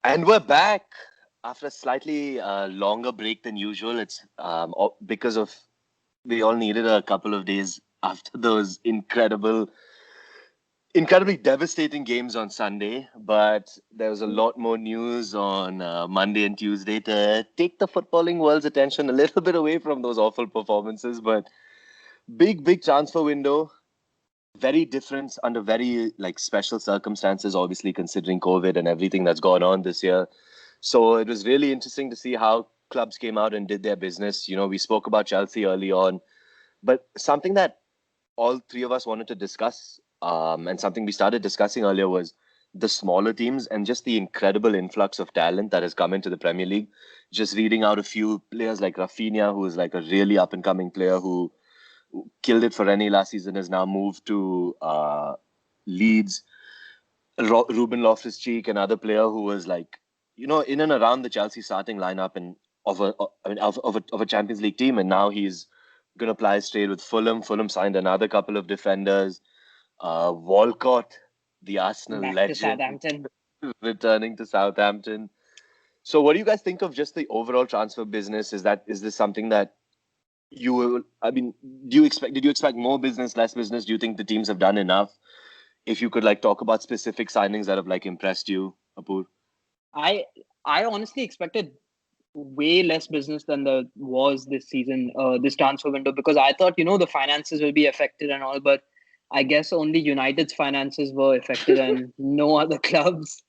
And we're back after a slightly longer break than usual. It's because of we all needed a couple of days after those incredibly devastating games on Sunday. But there was a lot more news on Monday and Tuesday to take the footballing world's attention a little bit away from those awful performances. But big transfer window, very different under very like special circumstances, obviously considering COVID and everything that's gone on this year. So it was really interesting to see how clubs came out and did their business. You know, we spoke about Chelsea early on, but something that all three of us wanted to discuss, and something we started discussing earlier was the smaller teams and just the incredible influx of talent that has come into the Premier League. Just reading out a few players like Rafinha, who is like a really up and coming player who killed it for Rennie last season, has now moved to Leeds. Ruben Loftus-Cheek, another player who was like, you know, in and around the Chelsea starting lineup and of a Champions League team, and now he's gonna apply his trade with Fulham. Fulham signed another couple of defenders. Walcott, the Arsenal Back to legend, Southampton. returning to Southampton. So, what do you guys think of just the overall transfer business? Is this something that you will? I mean, did you expect more business, less business? Do you think the teams have done enough? If you could like talk about specific signings that have like impressed you, Apur. I I honestly expected way less business than there was this season, this transfer window, because I thought, the finances will be affected and all, but I guess only United's finances were affected and no other clubs.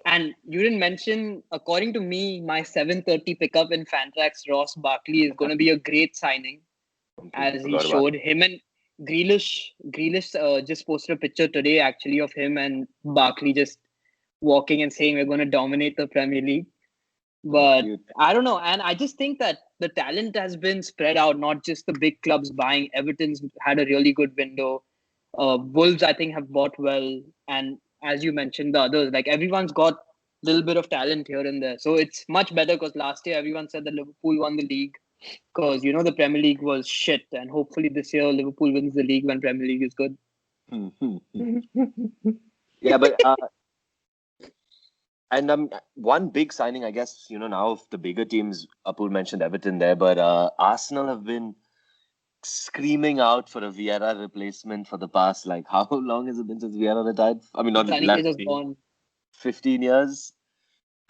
And you didn't mention, according to me, my 7:30 pickup in Fantrax, Ross Barkley is going to be a great signing, Completely as he forgot about showed him and Grealish. Grealish just posted a picture today, actually, of him and Barkley just walking and saying we're going to dominate the Premier League. it. But Cute. I don't know. And I just think that the talent has been spread out, not just the big clubs buying. Everton's had a really good window. Wolves, I think, have bought well. And as you mentioned, the others, like everyone's got a little bit of talent here and there. So it's much better because last year everyone said that Liverpool won the league because, the Premier League was shit. And hopefully this year Liverpool wins the league when Premier League is good. Yeah, but and one big signing, I guess, you know, now of the bigger teams, Apur mentioned Everton there, but Arsenal have been screaming out for a Vieira replacement for the past, like, how long has it been since Vieira retired? I mean, not Since Anita left just gone. 15 years.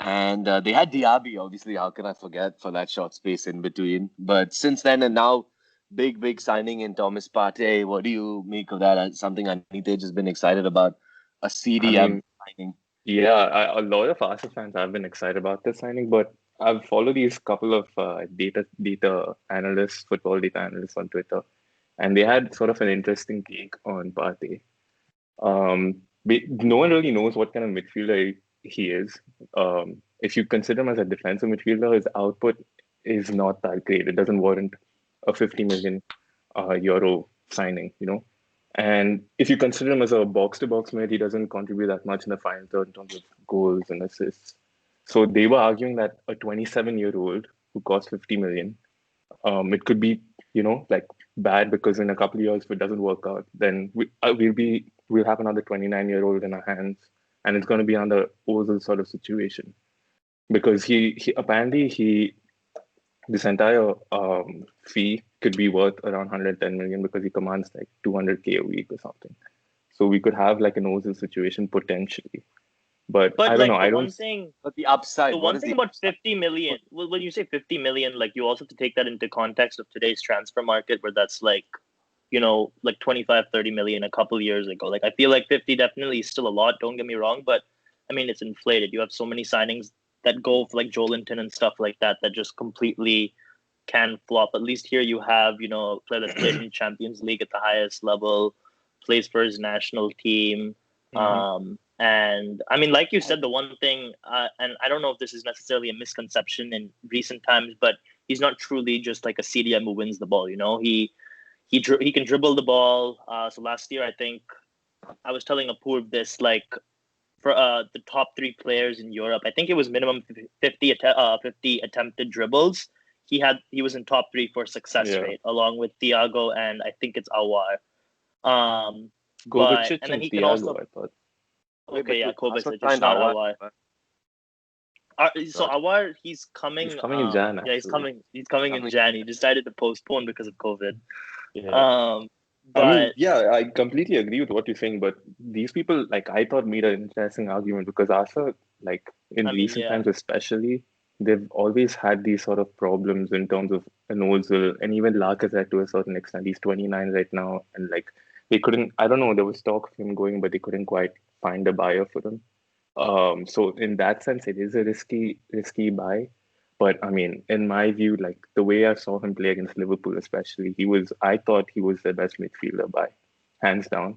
And they had Diaby, obviously. How can I forget for that short space in between? But since then and now, big signing in Thomas Partey. What do you make of that? Something Anite has been excited about. A I CDM mean, signing. yeah, a lot of Arsenal fans have been excited about this signing, but I've followed these couple of data analysts, football data analysts on Twitter, and they had sort of an interesting take on Partey. No one really knows what kind of midfielder he is. If you consider him as a defensive midfielder, his output is not that great. It doesn't warrant a 50 million euro signing, you know. And if you consider him as a box to box mid, he doesn't contribute that much in the final third in terms of goals and assists. So they were arguing that a 27-year-old who costs 50 million, it could be, like bad because in a couple of years, if it doesn't work out, then we'll have another 29-year-old in our hands, and it's going to be another Ozil sort of situation because he apparently he this entire fee could be worth around 110 million because he commands like 200K a week or something. So we could have like an Ozil situation potentially, but But I don't like know. the I don't. one thing, But the the upside, what one is thing the about upside? 50 million, well, when you say 50 million, like you also have to take that into context of today's transfer market, where that's like, like 25, 30 million a couple years ago. Like I feel like 50 definitely is still a lot. Don't get me wrong, but I mean it's inflated. You have so many signings that go for like Joelinton and stuff like that that just completely can flop. At least here you have, a player that's played in Champions League at the highest level, plays for his national team. Mhm. And I mean, like you said, the one thing, and I don't know if this is necessarily a misconception in recent times, but he's not truly just like a CDM who wins the ball. He can dribble the ball. So last year, I think I was telling Apoorv this, like for the top three players in Europe, I think it was minimum 50 attempted dribbles. He was in top three for success Yeah, rate, along with Thiago and I think it's Awar. But Kovacic and then and he can Thiago, also I thought. Wait, but okay, yeah, Arsenal Kovacic. It's signed not Awar. Awar. So Awar, he's coming. He's coming in Jan, Yeah, he's actually. coming. He's coming in Jan. He decided to postpone because of COVID. Yeah. But I mean, yeah, I completely agree with what you're saying, but these people, like, I thought made an interesting argument because Arsenal, like, in I mean, recent yeah. times especially, they've always had these sort of problems in terms of an Ozil and even Lacazette to a certain extent. He's 29 right now, and, like, they couldn't, I don't know, there was talk of him going, but they couldn't quite find a buyer for him. So in that sense, it is a risky buy. But I mean, in my view, like the way I saw him play against Liverpool, especially, I thought he was the best midfielder by hands down.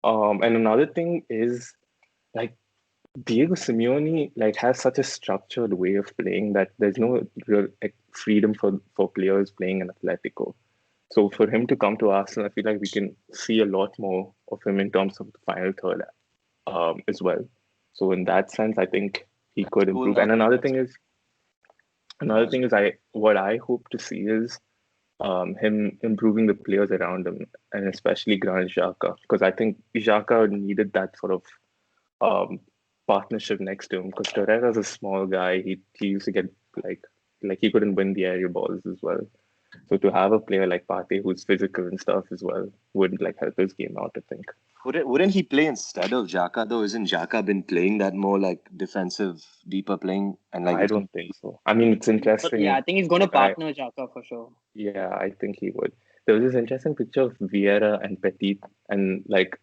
And another thing is like Diego Simeone like has such a structured way of playing that there's no real like, freedom for players playing in Atletico. So for him to come to Arsenal, I feel like we can see a lot more of him in terms of the final third as well. So in that sense, I think he could improve. And what I hope to see is him improving the players around him, and especially Granit Xhaka, because I think Xhaka needed that sort of um, partnership next to him. Because Torreira's a small guy; he used to get like he couldn't win the aerial balls as well. So to have a player like Partey who's physical and stuff as well would like help his game out, I think. Wouldn't he play instead of Xhaka though? Isn't Xhaka been playing that more like defensive, deeper playing and like I don't think so. I mean, it's interesting. Yeah, I think he's going to Like, partner Xhaka for sure. Yeah, I think he would. There was this interesting picture of Vieira and Petit, and like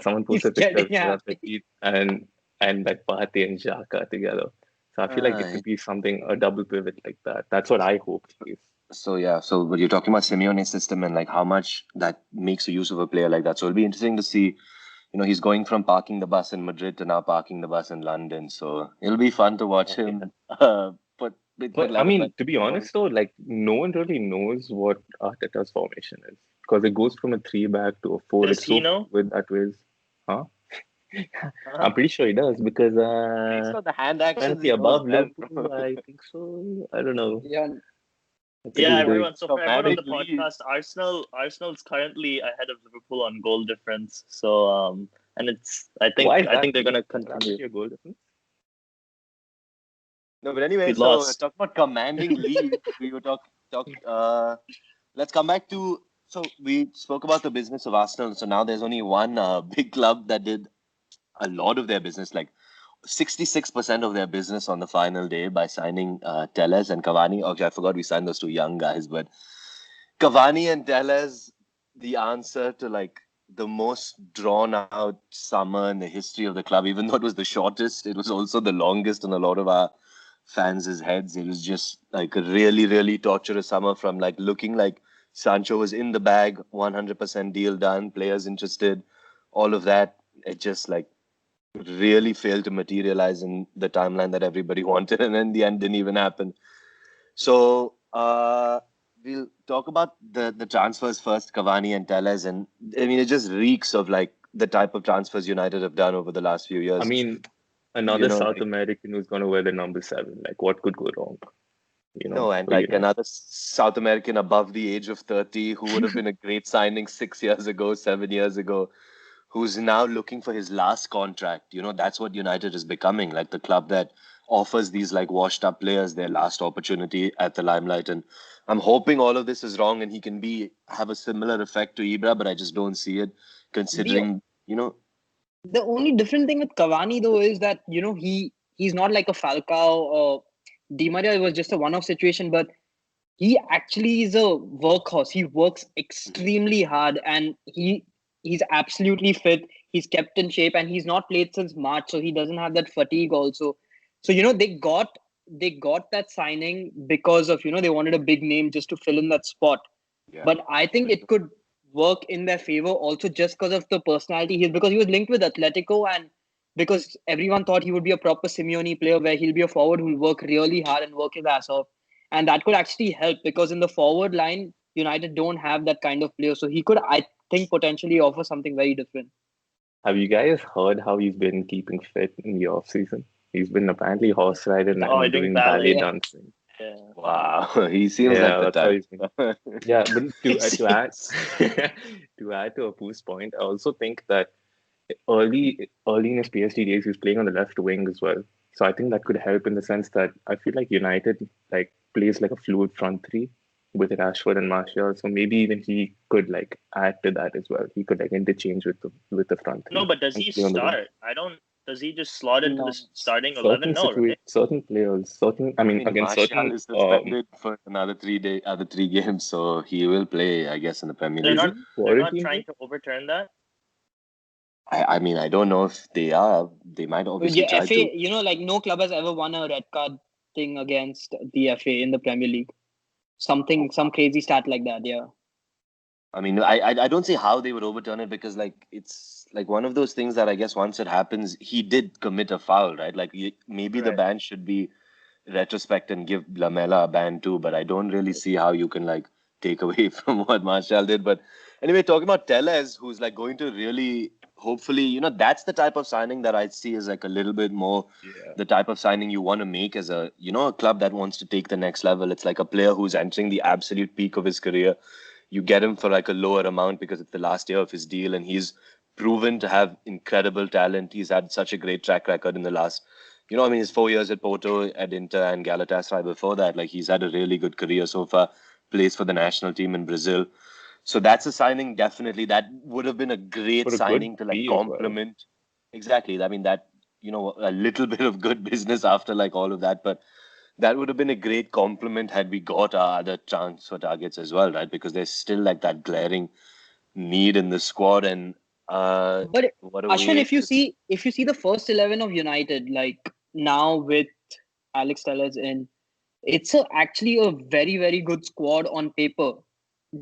someone He's posted a picture of getting Vieira, happy. Petit, and like Partey and Xhaka together. So I feel like it could be something, a double pivot like that. That's what I hope at least. So but you're talking about Simeone's system and like how much that makes use of a player like that. So it'll be interesting to see. You know, he's going from parking the bus in Madrid to now parking the bus in London. So it'll be fun to watch him put But I like mean, to be honest though, like no one really knows what Arteta's formation is because it goes from a 3-back to a 4. Does It's he so know? with that ways, huh? I'm pretty sure he does because based on the hand actions, apparently he knows above well. Liverpool, I think so. I don't know. Yeah, I think Yeah, he's doing. everyone. So for everyone on the Commanding lead. podcast, Arsenal's currently ahead of Liverpool on goal difference. So and I Why is think that? they're gonna That's continue. actually a goal difference. No, but anyway, We so lost. talk about commanding lead. We were talk. Let's come back to. So we spoke about the business of Arsenal. So now there's only one big club that did a lot of their business, like 66% of their business on the final day by signing Telles and Cavani. Okay, I forgot we signed those two young guys, but Cavani and Telles, the answer to like the most drawn out summer in the history of the club. Even though it was the shortest, it was also the longest in a lot of our fans' heads. It was just like a really, really torturous summer from like looking like Sancho was in the bag, 100% deal done, players interested, all of that. It just like really failed to materialize in the timeline that everybody wanted, and in the end didn't even happen. So we'll talk about the transfers first, Cavani and Telles, and I mean it just reeks of like the type of transfers United have done over the last few years. I mean, another South American who's going to wear the number 7. Like, what could go wrong? You know, no, and like another South American above the age of 30 who would have been a great signing 6 years ago, 7 years ago, who's now looking for his last contract. You know, that's what United is becoming, like the club that offers these like washed up players their last opportunity at the limelight. And I'm hoping all of this is wrong and he can have a similar effect to Ibra, but I just don't see it considering, the only different thing with Cavani though is that he's not like a Falcao or Di Maria. Was just a one-off situation, but he actually is a workhorse. He works extremely hard, and he's absolutely fit. He's kept in shape, and he's not played since March, so he doesn't have that fatigue also. So they got that signing because of they wanted a big name just to fill in that spot. Yeah. But I think it could work in their favor also just because of the personality. Because he was linked with Atletico, and because everyone thought he would be a proper Simeone player where he'll be a forward who'll work really hard and work his ass off. And that could actually help because in the forward line, United don't have that kind of player. So he could, I think, potentially offer something very different. Have you guys heard how he's been keeping fit in the off season? He's been apparently horse riding and doing ballet dancing. Yeah. Wow, he seems like the type. Yeah, but to add to Apu's point, I also think that early in his PSG days, he was playing on the left wing as well. So I think that could help in the sense that I feel like United like plays like a fluid front three with Rashford and Martial. So maybe even he could like add to that as well. He could like interchange with the front No, three but does and he play on the wing. start? I don't. Does he just slot into the No. starting 11? No, right? Certain players, certain. I I mean, mean, again, Martial certain. is suspended for another other 3 games, so he will play, I guess, in the Premier They're League. Is not. he They're not quarantined? trying to overturn that. I mean, I don't know if they are. They might obviously Yeah, try FA, to. like no club has ever won a red card thing against the FA in the Premier League. Some crazy stat like that, yeah. I mean, I don't see how they would overturn it because like it's like one of those things that I guess once it happens, he did commit a foul, right? Like maybe the Right. ban should be retrospect and give Lamela a ban too, but I don't really see how you can like take away from what Martial did. But anyway, talking about Tellez, who's like going to really hopefully, that's the type of signing that I see as like a little bit more Yeah. the type of signing you want to make as a club that wants to take the next level. It's like a player who's entering the absolute peak of his career. You get him for like a lower amount because it's the last year of his deal, and he's proven to have incredible talent. He's had such a great track record in the last, I mean, his 4 years at Porto, at Inter, and Galatasaray before that. Like he's had a really good career so far. Plays for the national team in Brazil. So that's a signing definitely that would have been a great For a good signing to like fee as well. complement. Exactly. I mean that a little bit of good business after like all of that, but that would have been a great compliment had we got our other transfer targets as well, right? Because there's still like that glaring need in the squad, and But what a Ashwin, way if you to. see the first 11 of United, like now with Alex Tellez in, it's actually a very, very good squad on paper.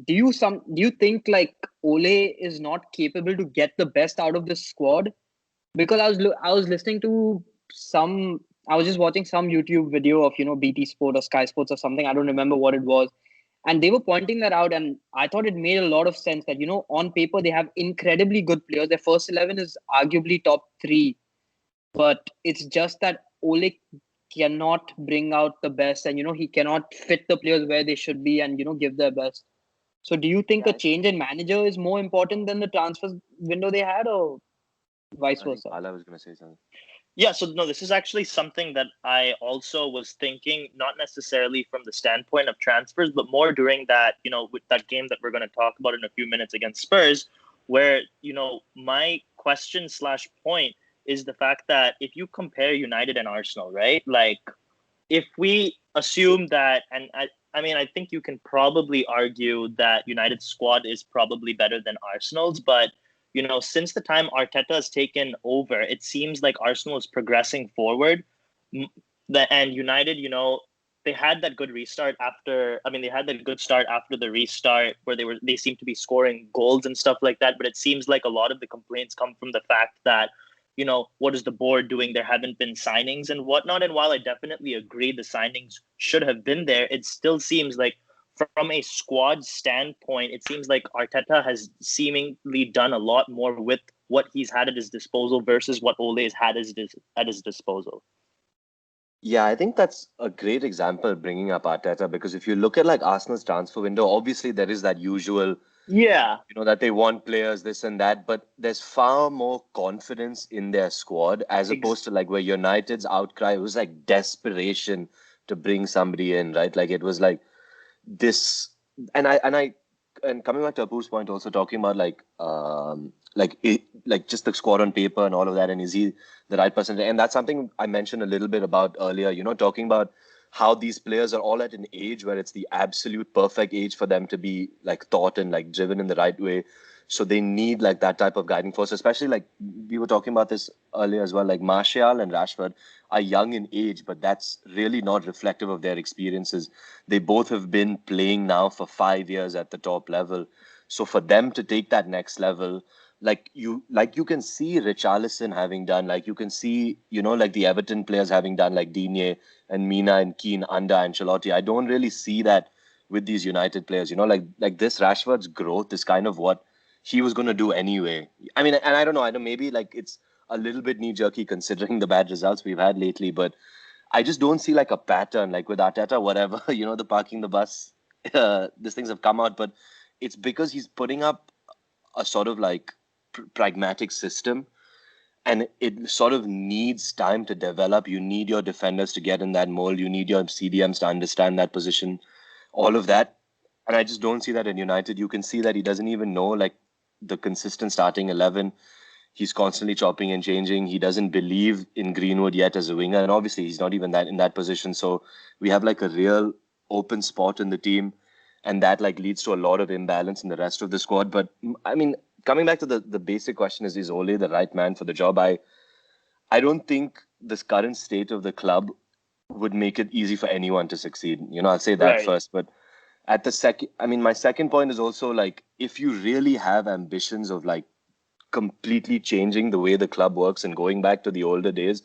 Do you think like Ole is not capable to get the best out of this squad? Because I was listening to some I was just watching some YouTube video of BT Sport or Sky Sports or something. I don't remember what it was, and they were pointing that out, and I thought it made a lot of sense that on paper they have incredibly good players. Their first 11 is arguably top three, but it's just that Ole cannot bring out the best, and he cannot fit the players where they should be, and give their best. So, do you think Yeah, a change in manager is more important than the transfer window they had, or vice I think versa? Ala was going to say something. Yeah, so no, this is actually something that I also was thinking, not necessarily from the standpoint of transfers, but more during that, with that game that we're going to talk about in a few minutes against Spurs, where, my question slash point is the fact that if you compare United and Arsenal, right? Like, if we assume that, and I mean, I think you can probably argue that United's squad is probably better than Arsenal's, but since the time Arteta has taken over, it seems like Arsenal is progressing forward. And United, they had that good restart after. I mean, they had that good start after the restart where they seemed to be scoring goals and stuff like that. But it seems like a lot of the complaints come from the fact that what is the board doing? There haven't been signings and whatnot. And while I definitely agree the signings should have been there, it still seems like from a squad standpoint, it seems like Arteta has seemingly done a lot more with what he's had at his disposal versus what Ole has had at his disposal. Yeah, I think that's a great example bringing up Arteta because if you look at like Arsenal's transfer window, obviously there is that usual, Yeah. that they want players, this and that, but there's far more confidence in their squad as opposed to like where United's outcry was like desperation to bring somebody in, right? Like it was like this, and coming back to Apu's point, also talking about like just the squad on paper and all of that, and is he the right person? And that's something I mentioned a little bit about earlier. Talking about how these players are all at an age where it's the absolute perfect age for them to be like taught and like driven in the right way. So they need like that type of guiding force, especially like we were talking about this earlier as well. Like Martial and Rashford are young in age, but that's really not reflective of their experiences. They both have been playing now for 5 years at the top level. So for them to take that next level, like you can see Richarlison having done, like you can see, like the Everton players having done, like Digne and Mina and Keane under Ancelotti. I don't really see that with these United players, like this Rashford's growth is kind of what he was going to do anyway. I mean, and I don't know, maybe like it's a little bit knee jerky considering the bad results we've had lately, but I just don't see like a pattern, like with Arteta, whatever, the parking the bus, these things have come out, but it's because he's putting up a sort of like pragmatic system. and it sort of needs time to develop. You need your defenders to get in that mold. You need your CDMs to understand that position, all of that. And I just don't see that in United. You can see that he doesn't even know like the consistent starting 11. He's constantly chopping and changing. He doesn't believe in Greenwood yet as a winger, and obviously he's not even that in that position. So we have like a real open spot in the team, and that like leads to a lot of imbalance in the rest of the squad. But I mean, coming back to the basic question is Ole the right man for the job? I don't think this current state of the club would make it easy for anyone to succeed. I'll say that Right. first, but at the second, I mean, my second point is also like if you really have ambitions of like completely changing the way the club works and going back to the older days,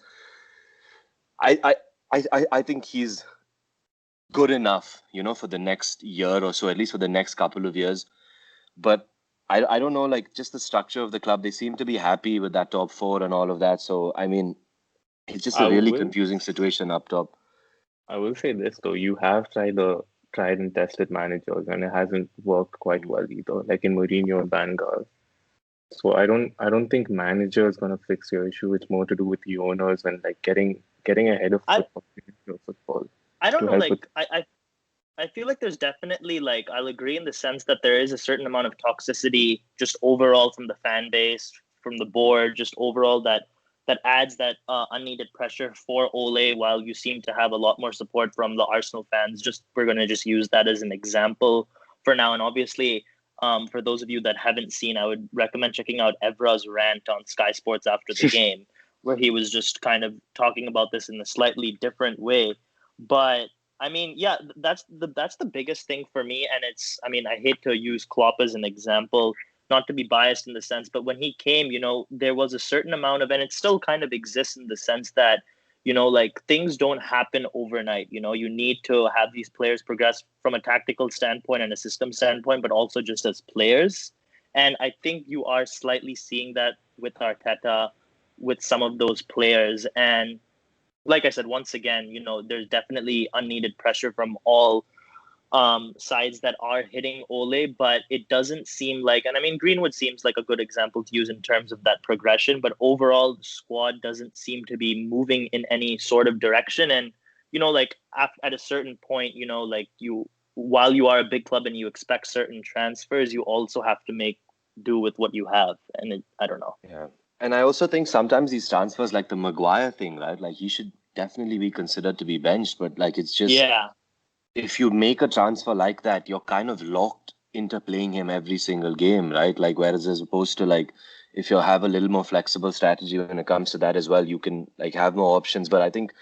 I think he's good enough, for the next year or so, at least for the next couple of years. But I don't know, like just the structure of the club, they seem to be happy with that top four and all of that. So, I mean, it's just I a really will confusing situation up top. I will say this though, you have tried and tested managers and it hasn't worked quite well either, like in Mourinho and Van Gaal. So I don't think manager is gonna fix your issue. It's more to do with the owners and like getting ahead of I football I don't to know. help with. Like I feel like there's definitely like I'll agree in the sense that there is a certain amount of toxicity just overall from the fan base, from the board, just overall that adds that unneeded pressure for Ole. While you seem to have a lot more support from the Arsenal fans, just we're gonna just use that as an example for now. And obviously, for those of you that haven't seen, I would recommend checking out Evra's rant on Sky Sports after the game, where he was just kind of talking about this in a slightly different way, but I mean, yeah, that's the biggest thing for me, and it's. I mean, I hate to use Klopp as an example, not to be biased in the sense, but when he came, there was a certain amount of, and it still kind of exists in the sense that, like things don't happen overnight. You need to have these players progress from a tactical standpoint and a system standpoint, but also just as players. And I think you are slightly seeing that with Arteta, with some of those players, and like I said, once again, there's definitely unneeded pressure from all sides that are hitting Ole, but it doesn't seem like, and I mean, Greenwood seems like a good example to use in terms of that progression, but overall, the squad doesn't seem to be moving in any sort of direction. And, like at a certain point, like while you are a big club and you expect certain transfers, you also have to make do with what you have. And I don't know. Yeah. And I also think sometimes these transfers, like the Maguire thing, right? Like he should definitely be considered to be benched, but like it's just Yeah. if you make a transfer like that, you're kind of locked into playing him every single game, right? Like whereas as opposed to like if you have a little more flexible strategy when it comes to that as well, you can like have more options. But I think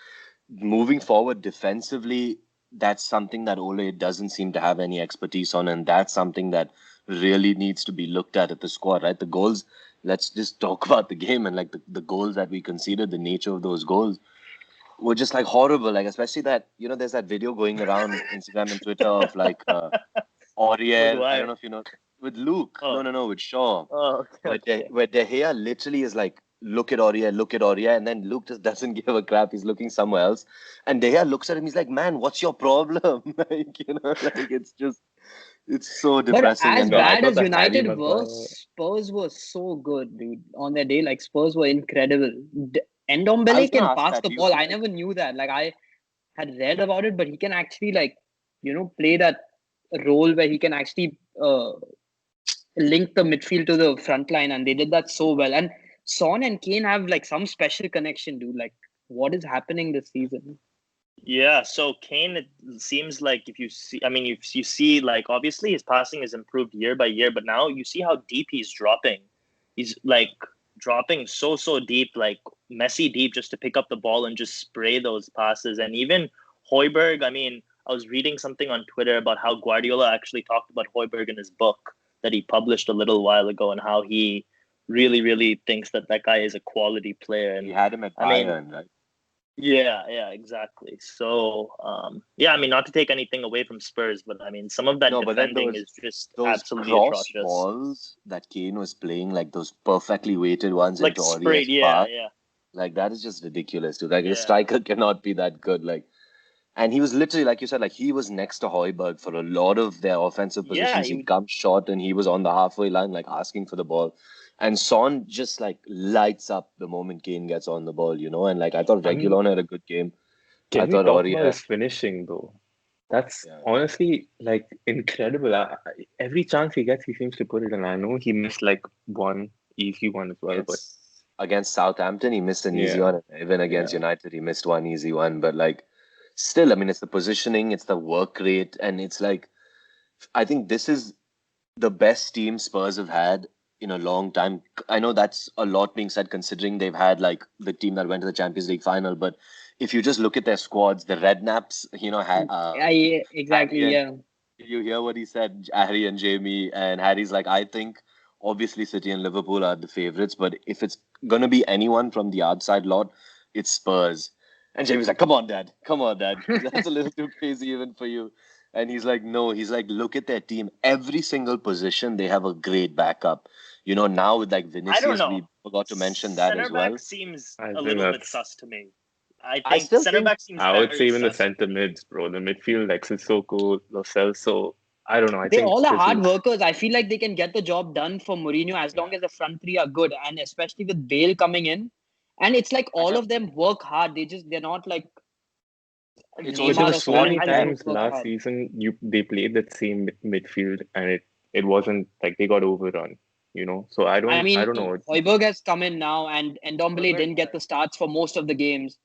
moving forward defensively, that's something that Ole doesn't seem to have any expertise on, and that's something that really needs to be looked at the squad, right? The goals, let's just talk about the game and like the goals that we conceded, the nature of those goals were just like horrible. Like especially that, there's that video going around Instagram and Twitter of like Aurier, I don't Maguire. know if you know, with Luke. Oh, No, with Shaw. oh, okay. Okay. Where De Gea literally is like, look at Aurier, and then Luke just doesn't give a crap. He's looking somewhere else. And De Gea looks at him, he's like, man, what's your problem? Like, like it's so But depressing. as And No, I bad thought as the Harry United were, Maguire. Spurs were so good, dude. On their day, like Spurs were incredible. I was Ndombele going to can ask pass that. the Do you ball. feel I like, never knew that. Like I had read about it, but he can actually like play that role where he can actually link the midfield to the front line, and they did that so well. And Son and Kane have like some special connection, dude. Like what is happening this season? Yeah, so Kane, it seems like if you see, I mean, you see, like obviously his passing has improved year by year, but now you see how deep he's dropping. He's like dropping so deep, like messy deep, just to pick up the ball and just spray those passes. And even Højbjerg, I mean, I was reading something on Twitter about how Guardiola actually talked about Højbjerg in his book that he published a little while ago, and how he really thinks that guy is a quality player. he And had him at I mean, Bayern, right? yeah, exactly. So, yeah, I mean, not to take anything away from Spurs, but I mean, some of that No, but then defending is just those absolutely cross atrocious. balls that Kane was playing, like those perfectly weighted ones Like into sprayed, Aurier's path, yeah, like that is just ridiculous, dude. Like a yeah, striker cannot be that good. Like, and he was literally, like you said, like he was next to Højbjerg for a lot of their offensive yeah. positions. He'd come short and he was on the halfway line, like asking for the ball. And Son just like lights up the moment Kane gets on the ball, and like I thought I mean, Reguilon had a good game. I can we thought talk about Aurier, his finishing though? That's yeah, honestly like incredible. Every chance he gets, he seems to put it in. I know he missed like one easy one as well, but against Southampton he missed an easy yeah, one. Even against yeah. United he missed one easy one. But like still, I mean, it's the positioning, it's the work rate, and it's like I think this is the best team Spurs have had in a long time. I know that's a lot being said considering they've had like the team that went to the Champions League final, but if you just look at their squads, the Redknaps, Exactly. Harry and Yeah. you hear what he said, Harry and Jamie, and Harry's like, I think obviously City and Liverpool are the favorites, but if it's gonna be anyone from the outside lot, it's Spurs. And Jamie's like, come on, Dad, that's a little too crazy even for you. And he's like, no, he's like, look at their team. Every single position, they have a great backup. Now with like I don't Vinicius, know. we forgot to mention that as Center back well. seems I a think little bit that's. sus to me. I I think still center think back seems I would say very even the sus. center mids, bro. The midfield like Sissoko, Lo Celso. I don't know. I They think all are this hard is. workers. I feel like they can get the job done for Mourinho as long as the front three are good, and especially with Bale coming in. And it's like I all have of them work hard. They're not like it's But there also Neymar the were or so squad Suarez many who depth. don't times work last hard. season they played that same midfield and it wasn't like they got overrun. So I I mean, don't know. Højbjerg has come in now, and Ndombele Højbjerg, didn't get the starts for most of the games,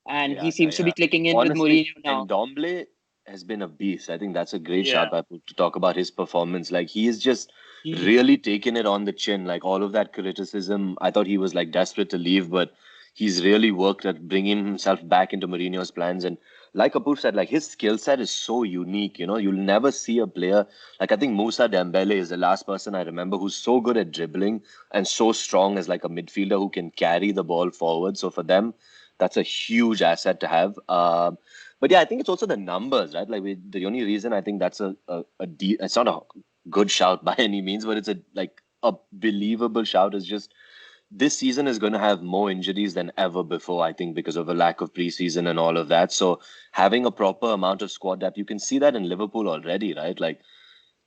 and he seems to yeah. be clicking in with Honestly, Mourinho now. Ndomble has been a beast. I think that's a great Yeah. shout by Poop to talk about his performance. Like he is just He, really taken it on the chin. Like all of that criticism, I thought he was like desperate to leave, but he's really worked at bringing himself back into Mourinho's plans. And like Apoor said, like his skill set is so unique. You'll never see a player like I think Musa Dembele is the last person I remember who's so good at dribbling and so strong as like a midfielder who can carry the ball forward. So for them, that's a huge asset to have. But yeah, I think it's also the numbers, right? Like the only reason I think that's it's not a good shout by any means, but it's a believable shout is just this season is going to have more injuries than ever before, I think, because of a lack of preseason and all of that. So having a proper amount of squad depth, you can see that in Liverpool already, right? Like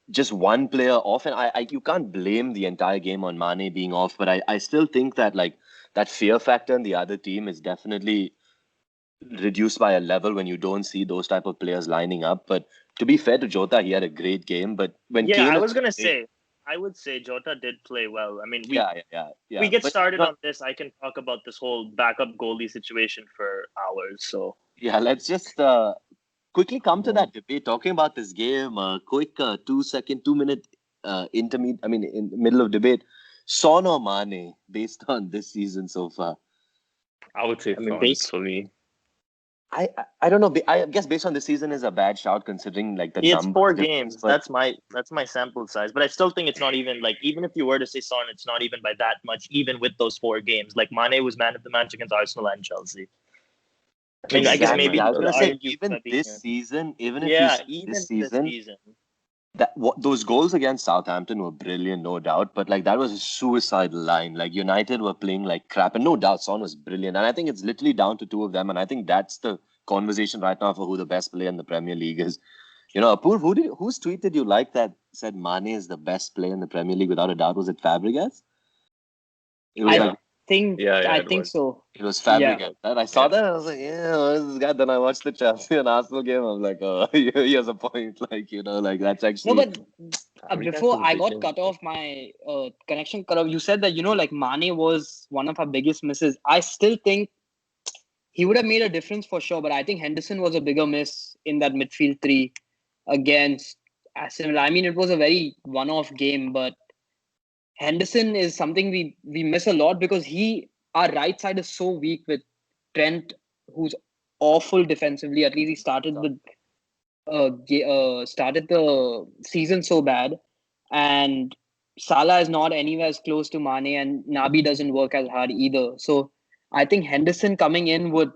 just one player off, and I you can't blame the entire game on Mane being off, but I still think that like that fear factor in the other team is definitely reduced by a level when you don't see those type of players lining up. But to be fair to Jota, he had a great game. But when Yeah, Kane I is was gonna playing, say. I would say Jota did play well. I mean, we yeah. get But started on this. I can talk about this whole backup goalie situation for hours. So yeah, let's just quickly come to Yeah. that debate. Talking about this game, quick 2-minute intermediate. I mean, in the middle of debate, Son or Mane, based on this season so far. I would say I mean, Son base. for me. I don't know. I guess based on this season is a bad shout considering like the It's numbers 4 games. difference. But That's my sample size. But I still think it's not even like even if you were to say Son, it's not even by that much. Even with those 4 games, like Mane was man of the match against Arsenal and Chelsea. I mean, I guess Again, exactly, maybe I you was could gonna say argue even Fabinho. this season, even if you Yeah, say this even this season, season. that what those goals against Southampton were brilliant, no doubt. But like that was a suicidal line. Like United were playing like crap, and no doubt Son was brilliant. And I think it's literally down to two of them. And I think that's the conversation right now for who the best player in the Premier League is. Apoor, whose tweet did you like that said Mane is the best player in the Premier League without a doubt? Was it Fabregas? It was I Yeah, like think yeah, I it think was. so. it was Yeah. Fabregas. Right? I saw Yeah. that and I was like, yeah, what is this guy? Then I watched the Chelsea and Arsenal game. I'm like, oh, he has a point. Like, like that's No, actually but Fabregas before was I got brilliant. cut off, my connection cut off. You said that like Mane was one of our biggest misses. I still think he would have made a difference for sure, but I think Henderson was a bigger miss in that midfield three against Aston Villa. I mean, it was a very one-off game, but Henderson is something we miss a lot because our right side is so weak with Trent, who's awful defensively. At least he started the season so bad, and Salah is not anywhere as close to Mane, and Nabi doesn't work as hard either. So I think Henderson coming in would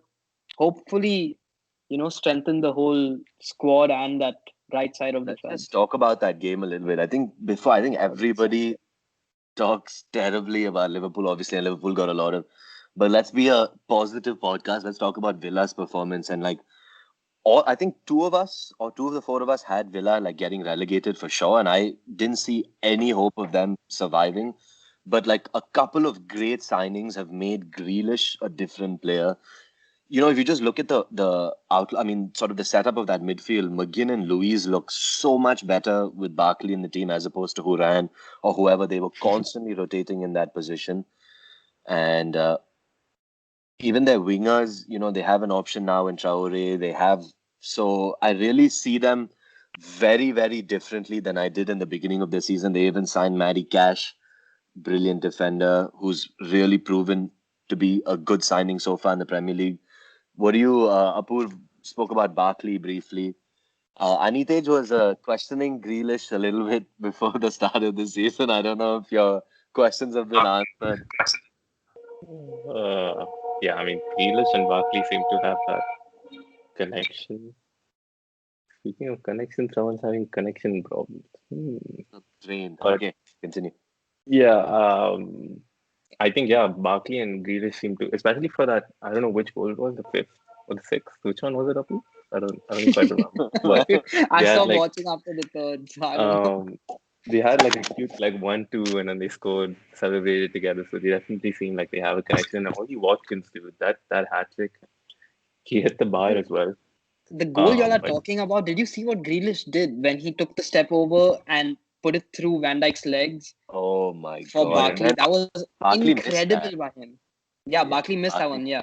hopefully, strengthen the whole squad and that right side of the Let's just front. talk about that game a little bit. I think everybody talks terribly about Liverpool, obviously, and Liverpool got a lot of. But let's be a positive podcast. Let's talk about Villa's performance and like all. I think two of us or two of the four of us had Villa like getting relegated for sure, and I didn't see any hope of them surviving. but like a couple of great signings have made Grealish a different player. If you just look at the out, I mean, sort of the setup of that midfield, McGinn and Louise look so much better with Barkley in the team as opposed to Huran or whoever. They were constantly rotating in that position, and even their wingers, they have an option now in Traore. So I really see them very, very differently than I did in the beginning of the season. They even signed Matty Cash, brilliant defender, who's really proven to be a good signing so far in the Premier League. What do you, Apoor spoke about Barkley briefly. Anitej was questioning Grealish a little bit before the start of the season. I don't know if your questions have been answered. Yeah, I mean, Grealish and Barkley seem to have that connection. Speaking of connection, someone's having connection problems. Train. But Okay, continue. yeah, I think Barkley and Grealish seem to, especially for that. I don't know which goal it was, the fifth or the sixth. Which one was it, Apu? I don't quite remember. But I they had stopped like watching after the third, so I don't know. they had like a cute like 1-2, and then they scored, celebrated together. So they definitely seem like they have a connection. And only Watkins, dude, that hat trick, he hit the bar as well. The goal y'all are But talking about, did you see what Grealish did when he took the step over and put it through Van Dijk's legs Oh my for God. And Barkley? then That was Barkley missed incredible that. by him. Yeah, Yeah, Barkley missed that Barkley. one, yeah.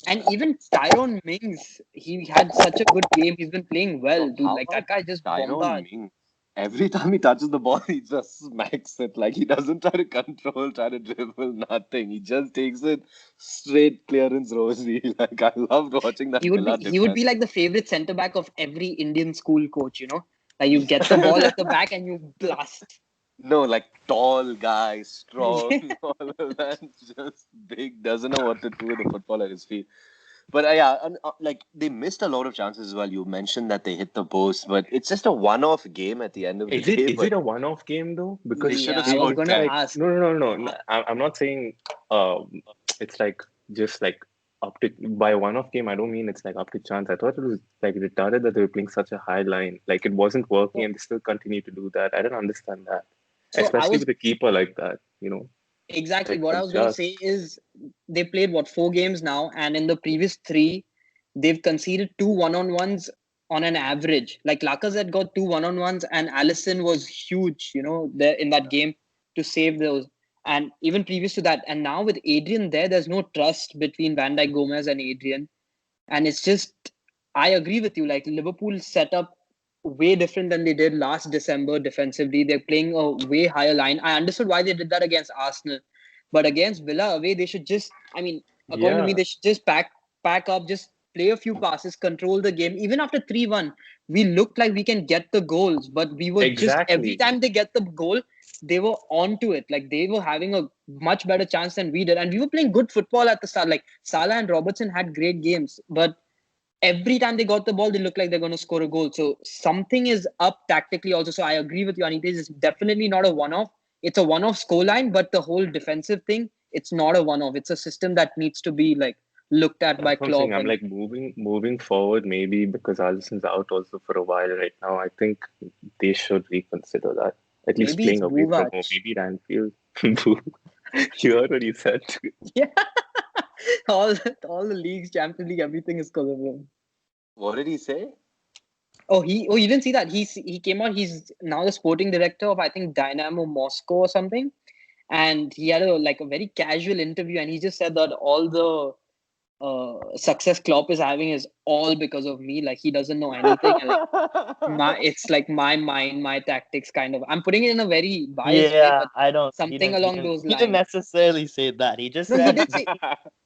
And even Tyrone Mings, he had such a good game. He's been playing well, So dude. how Like about that guy just Tyrone bombards. Ming? Every time he touches the ball, he just smacks it. Like he doesn't try to control, try to dribble, nothing. He just takes it straight clearance rosy. Like I loved watching that Villa He would defense. be like the favorite centre back of every Indian school coach, you know? Like you get the ball at the back and you blast. No, like tall guy, strong, all of that. Just big, doesn't know what to do with the football at his feet. But yeah, like they missed a lot of chances as well. You mentioned that they hit the post, but it's just a one-off game at the end of the is it day. is But it a one-off game though? they Because should have Yeah, I was scored it's gonna back. like ask. no. I'm not saying it's like just like up to by one-off game. I don't mean it's like up to chance. I thought it was like retarded that they were playing such a high line. Like it wasn't working, and they still continue to do that. I don't understand that, So I especially was with a keeper like that. exactly Like what I was gonna adjust. say is they played what 4 games now, and in the previous three, they've conceded 2 1-on-ones on an average. Like Lacazette got 2 1-on-ones, and Allison was huge, there in that game to save those. And even previous to that, and now with Adrian there, there's no trust between Van Dijk, Gomez, and Adrian. And it's just, I agree with you. Like Liverpool set up way different than they did last December defensively. They're playing a way higher line. I understood why they did that against Arsenal, but against Villa away, they should just, I mean, according to me, Yeah, they should just pack up, just play a few passes, control the game. Even after 3-1, we looked like we can get the goals, but we were just, every exactly. time they get the goal, they were onto it. Like they were having a much better chance than we did. And we were playing good football at the start. Like Salah and Robertson had great games, but every time they got the ball, they look like they're going to score a goal. So something is up tactically also. So I agree with you, Anita. It's definitely not a one-off. It's a one-off scoreline, but the whole defensive thing, it's not a one-off. It's a system that needs to be like looked at by That's what I'm saying. Klopp. I'm And like moving forward, maybe because Alisson's out also for a while right now. I think they should reconsider that. At least maybe it's playing away from home. Buvac. Maybe Anfield. You heard what he said. Yeah, all the leagues, Champions League, everything is because of him. What did he say? You didn't see that? He came out. He's now the sporting director of I think Dynamo Moscow or something. And he had a very casual interview, and he just said that all the success Klopp is having is all because of me. Like he doesn't know anything, and like it's like my mind, my tactics, kind of. I'm putting it in a very biased way, Yeah, but I don't. He something didn't. He along didn't. those He didn't lines. necessarily say that. He just No, he said did say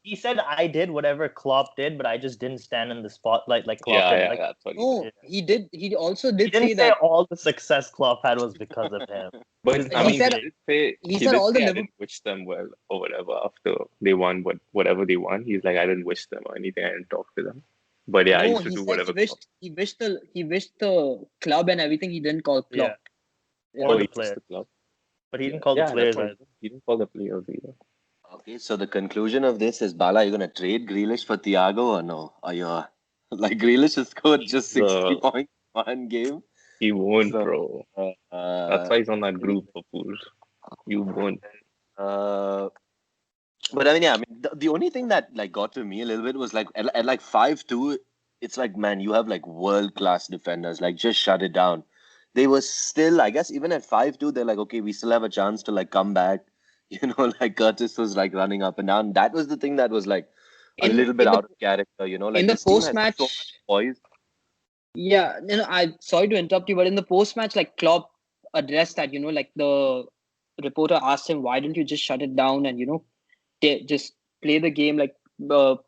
he said I did whatever Klopp did, but I just didn't stand in the spotlight like Klopp did. Like That's what he no. said. He did. He also he did didn't say say that. all the success Klopp had was because of him. But His I He mean, said he he said did all the say I Liverpool. didn't wish them well or whatever after they won whatever they won. He's like, I didn't wish them or anything. I didn't talk to them. But yeah, I No, used to he do said whatever. he wished the club and everything. He didn't call Yeah, Klopp. Yeah. or Oh, the he wished player, the club. but he didn't call the Yeah, that's players what either. he didn't call the players either. Okay, so the conclusion of this is Bala, you're gonna trade Grealish for Thiago or no? Are you like Grealish has scored just 60 The points one game? He won't, So bro. uh, That's uh, why he's on that any- group of fools. You won't. Uh, but I mean, yeah, I mean, the only thing that like got to me a little bit was like at like 5-2, it's like, man, you have like world class defenders. Like, just shut it down. They were still, I guess, even at 5-2, they're like, okay, we still have a chance to like come back. Like Curtis was like running up and down. That was the thing that was like a in little bit in the out of character. in Like the this team post has so much match. poise. Yeah, I sorry to interrupt you, but in the post match, like Klopp addressed that. Like the reporter asked him, "Why don't you just shut it down and just play the game, like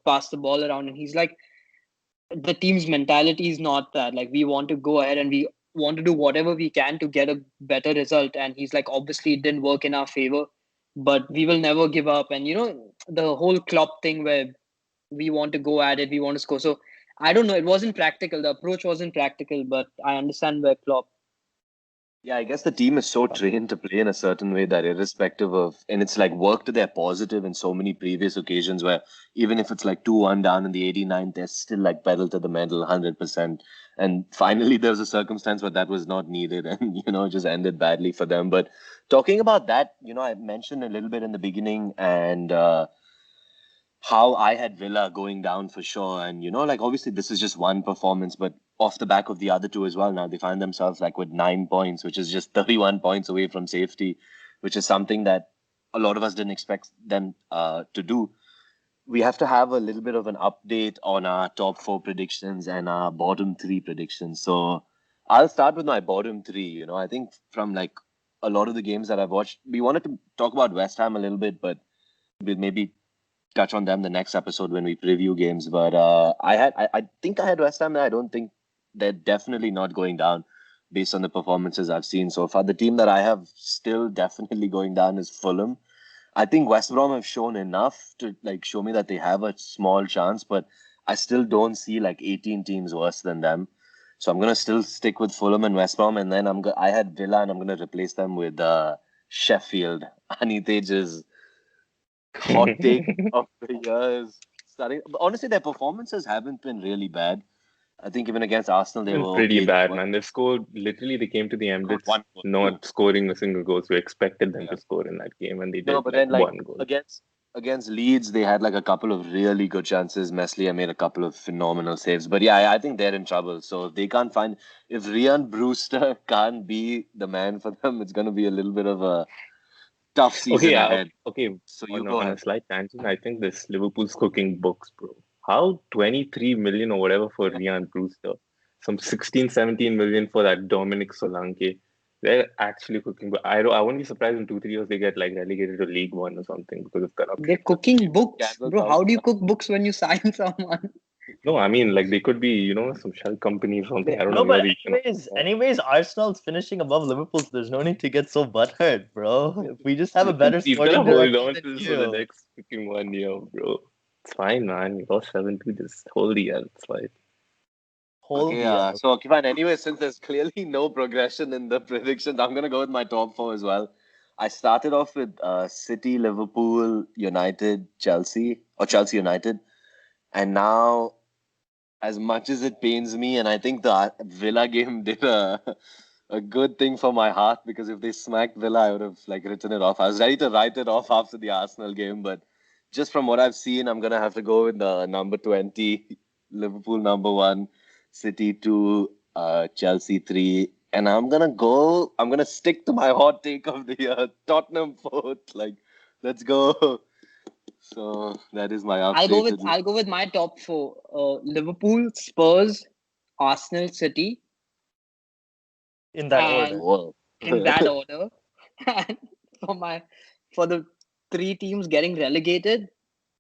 pass the ball around?" And he's like, "The team's mentality is not that. Like we want to go ahead and we want to do whatever we can to get a better result." And he's like, "Obviously, it didn't work in our favor, but we will never give up." And the whole Klopp thing where we want to go at it, we want to score. So I don't know. It wasn't practical. The approach wasn't practical, but I understand where Klopp. Yeah, I guess the team is so trained to play in a certain way that irrespective of, and it's like worked to their positive in so many previous occasions where even if it's like 2-1 down in the 89th, they're still like pedal to the metal 100%. And finally, there was a circumstance where that was not needed and, it just ended badly for them. But talking about that, I mentioned a little bit in the beginning and, how I had Villa going down for sure. And, like obviously this is just one performance, but off the back of the other two as well, now they find themselves like with 9 points, which is just 31 points away from safety, which is something that a lot of us didn't expect them to do. We have to have a little bit of an update on our top four predictions and our bottom three predictions. So I'll start with my bottom three. I think from like a lot of the games that I've watched, we wanted to talk about West Ham a little bit, but we'll maybe touch on them the next episode when we preview games. But I think I had West Ham there. I don't think they're definitely not going down based on the performances I've seen so far. The team that I have still definitely going down is Fulham. I think West Brom have shown enough to like show me that they have a small chance, but I still don't see like 18 teams worse than them. So I'm gonna still stick with Fulham and West Brom, and then I had Villa, and I'm gonna replace them with Sheffield. Anite's hot take of the years. Starting, honestly, their performances haven't been really bad. I think even against Arsenal, they Been were pretty okay. bad, man. They scored literally. They came to the Scored Emirates one goal. not scoring a single goal. So we expected them Yeah. to score in that game, and they No, did but like then like one goal. against Leeds, they had like a couple of really good chances. Meslier made a couple of phenomenal saves. But yeah, I think they're in trouble. So they can't find if Ryan Brewster can't be the man for them, it's gonna be a little bit of a tough Okay, season yeah, ahead. okay. So you On go on a ahead. slight tangent, I think this Liverpool's cooking books, bro. How 23 million or whatever for Ryan Brewster, some 16, 17 million for that Dominic Solanke. They're actually cooking. But I wouldn't be surprised in 2, 3 years they get like relegated to League One or something because of They're corruption. cooking books, Scandals bro. out. How do you cook books when you sign someone? No, I mean like they could be, some shell company or something. I don't know No, what but you can. anyways, Arsenal's finishing above Liverpool, so there's no need to get so butthurt, bro. We just have a better You've got to sporting hold director on than to this for the you. next freaking 1 year, bro. It's fine, man. You lost 7-2. Just hold the L. It's fine. Hold Okay, the so okay, fine. Anyway, since there's clearly no progression in the predictions, I'm gonna go with my top four as well. I started off with City, Liverpool, United, Chelsea, or Chelsea United, and now, as much as it pains me, and I think the Villa game did a good thing for my heart because if they smacked Villa, I would have like written it off. I was ready to write it off after the Arsenal game, but just from what I've seen, I'm gonna have to go with the number 20, Liverpool number one, City two, Chelsea three, and I'm gonna stick to my hot take of the year, Tottenham fourth. Like, let's go. So that is my updated. I'll go with my top four: Liverpool, Spurs, Arsenal, City, in that order. and Whoa. in that order. And for the three teams getting relegated,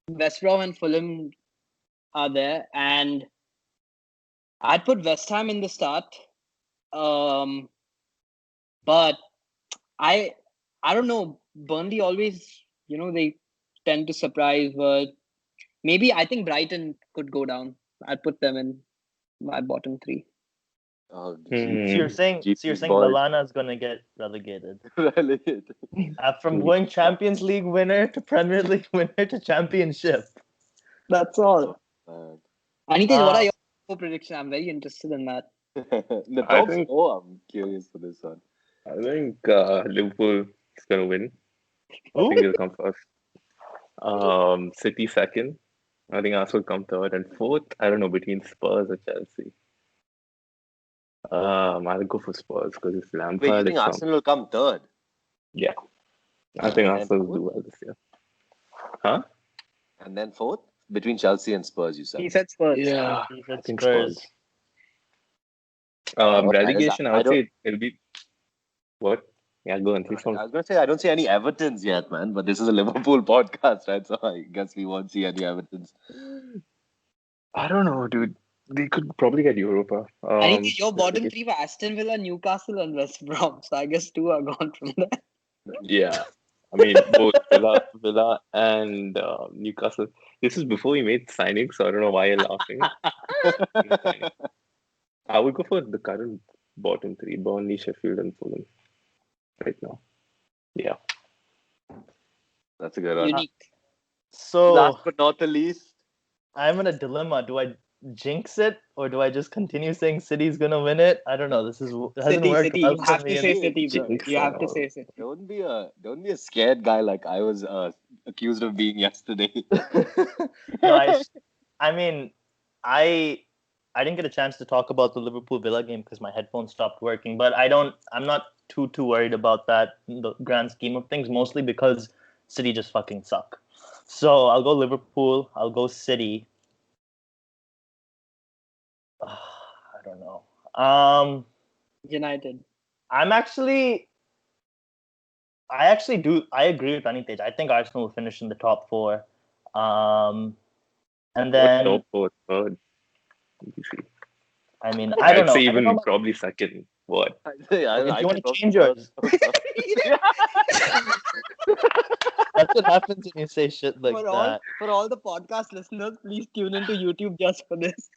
West Brom and Fulham are there, and I'd put West Ham in the start. Um, but I I don't know. Burnley always, they tend to surprise, but maybe I think Brighton could go down. I'd put them in my bottom three. Oh, So you're Hmm. saying GP's boys. Lallana is gonna get relegated Relegated. from going Champions League winner to Premier League winner to Championship. That's all. Man. Anita, what are Uh, your predictions? I'm very interested in that. The I top think four, I'm curious for this one. I think Liverpool is gonna win. I think they'll come first. City second. I think Arsenal come third, and fourth. I don't know, between Spurs or Chelsea. I'll go for Spurs because it's Wait, you Lampard. think It's Arsenal will come third? yeah. I think And then Arsenal will fourth? do well this year. Huh? And then fourth? Between Chelsea and Spurs, you said. He said Spurs. Yeah, He I said think Spurs. Spurs. What? Relegation, I I would don't. say it'll be what? Yeah, go on. Please I don't. was gonna say I don't see any Evertons yet, man. But this is a Liverpool podcast, right? So I guess we won't see any Evertons. I don't know, dude. They could probably get Europa. Anyway, your bottom Relegation. three were Aston Villa, Newcastle, and West Brom. So I guess two are gone from there. Yeah, I mean both Villa and Newcastle. This is before we made signings, so I don't know why you're laughing. I would go for the current bottom three: Burnley, Sheffield, and Fulham. Right now, yeah. That's a good one. Unique. So Last but not the least, I'm in a dilemma. Do I jinx it or do I just continue saying City's gonna win it? I don't know. It hasn't City, worked City. well You for have me. to say City, bro. Jinx You and have to all. say City. don't be a scared guy like I was accused of being yesterday. No, I mean, I didn't get a chance to talk about the Liverpool Villa game because my headphones stopped working. But I'm not too worried about that in the grand scheme of things. Mostly because City just fucking suck. So I'll go Liverpool. I'll go City. I don't know. United. I agree with Anitej. I think Arsenal will finish in the top four. And What then top four, third? You see. I mean I don't I'd know. say I don't know even about, probably second. What? okay, do you want can to go change Spurs. yours? That's what happens when you say shit like that. For all the podcast listeners, please tune into YouTube just for this.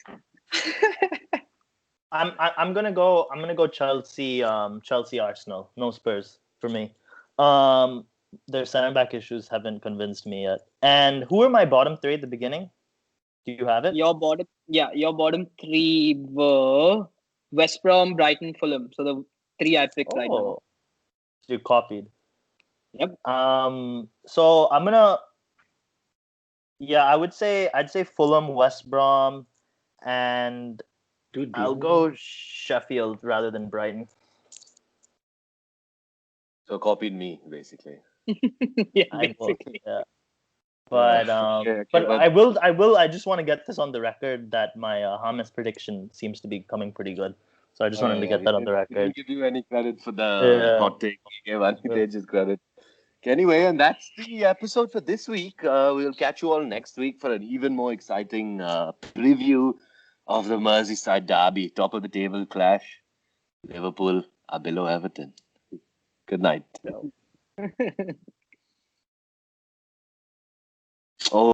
I'm gonna go Chelsea Arsenal. No Spurs for me. Their center back issues haven't convinced me yet. And who are my bottom three at the beginning? Do you have it? Your bottom three were West Brom, Brighton, Fulham. So the three I picked right now. Oh, you copied. Yep. So I'm gonna. Yeah, I'd say Fulham, West Brom, and Dude, I'll go Sheffield rather than Brighton. So copied me basically. Yeah, I will, basically. yeah. But Okay, but I just want to get this on the record that my James prediction seems to be coming pretty good. So I just wanted to get that on the we record. didn't give you any credit for the hot take. We gave Anitej's credit. Okay, anyway, and that's the episode for this week. We'll catch you all next week for an even more exciting preview of the Merseyside derby, top of the table clash. Liverpool are below Everton. Good night. Oh.